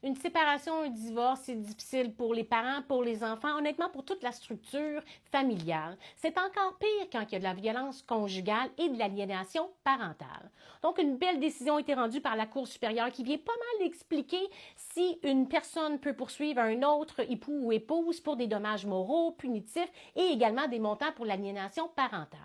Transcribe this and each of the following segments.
Une séparation, un divorce, c'est difficile pour les parents, pour les enfants, honnêtement pour toute la structure familiale. C'est encore pire quand il y a de la violence conjugale et de l'aliénation parentale. Donc, une belle décision a été rendue par la Cour supérieure qui vient pas mal expliquer si une personne peut poursuivre un autre époux ou épouse pour des dommages moraux, punitifs et également des montants pour l'aliénation parentale.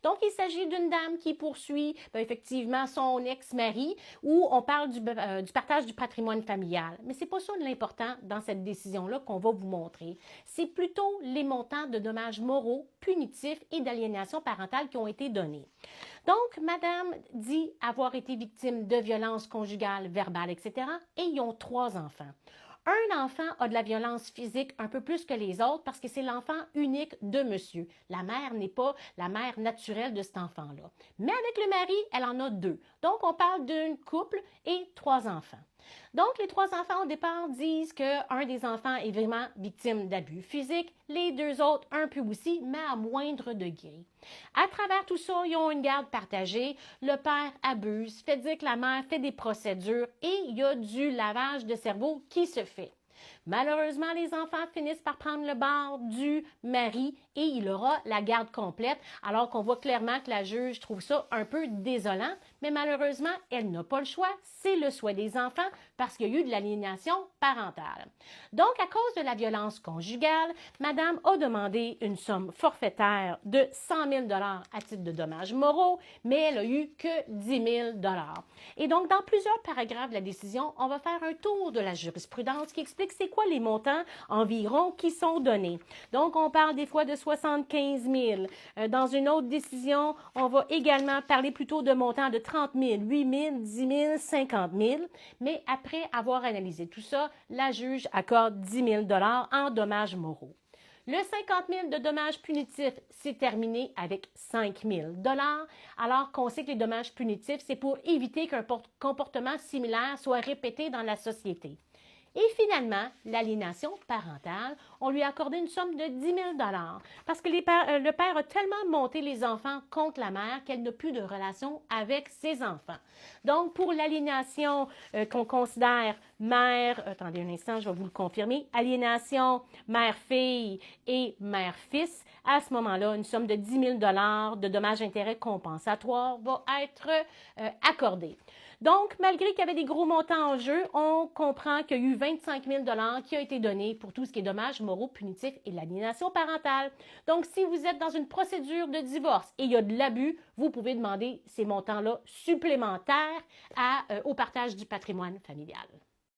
Donc, il s'agit d'une dame qui poursuit effectivement son ex-mari où on parle du partage du patrimoine familial. Mais ce n'est pas ça l'important dans cette décision-là qu'on va vous montrer. C'est plutôt les montants de dommages moraux, punitifs et d'aliénation parentale qui ont été donnés. Donc, madame dit avoir été victime de violences conjugales, verbales, etc. et ils ont 3 enfants. Un enfant a de la violence physique un peu plus que les autres parce que c'est l'enfant unique de monsieur. La mère n'est pas la mère naturelle de cet enfant-là. Mais avec le mari, elle en a 2. Donc, on parle d'un couple et 3 enfants. Donc, les 3 enfants, au départ, disent qu'un des enfants est vraiment victime d'abus physiques, les 2 autres un peu aussi, mais à moindre degré. À travers tout ça, ils ont une garde partagée, le père abuse, fait dire que la mère fait des procédures et il y a du lavage de cerveau qui se fait. Malheureusement, les enfants finissent par prendre le bord du mari et il aura la garde complète, alors qu'on voit clairement que la juge trouve ça un peu désolant, mais malheureusement, elle n'a pas le choix, c'est le souhait des enfants parce qu'il y a eu de l'aliénation parentale. Donc, à cause de la violence conjugale, madame a demandé une somme forfaitaire de 100 000 $ à titre de dommages moraux, mais elle a eu que 10 000 $. Et donc, dans plusieurs paragraphes de la décision, on va faire un tour de la jurisprudence qui explique c'est quoi les montants environ qui sont donnés. Donc, on parle des fois de 75 000. Dans une autre décision, on va également parler plutôt de montants de 30 000, 8 000, 10 000, 50 000. Mais après avoir analysé tout ça, la juge accorde 10 000 $ en dommages moraux. Le 50 000 de dommages punitifs, c'est terminé avec 5 000 $, alors qu'on sait que les dommages punitifs, c'est pour éviter qu'un comportement similaire soit répété dans la société. Et finalement, l'aliénation parentale, on lui a accordé une somme de 10 000 $ parce que le père a tellement monté les enfants contre la mère qu'elle n'a plus de relation avec ses enfants. Donc, pour l'aliénation qu'on considère mère, attendez un instant, je vais vous le confirmer, aliénation mère-fille et mère-fils, à ce moment-là, une somme de 10 000 $ de dommages-intérêts compensatoires va être accordée. Donc, malgré qu'il y avait des gros montants en jeu, on comprend qu'il y a eu 25 000 $ qui a été donné pour tout ce qui est dommages moraux, punitifs et l'aliénation parentale. Donc, si vous êtes dans une procédure de divorce et il y a de l'abus, vous pouvez demander ces montants-là supplémentaires au partage du patrimoine familial.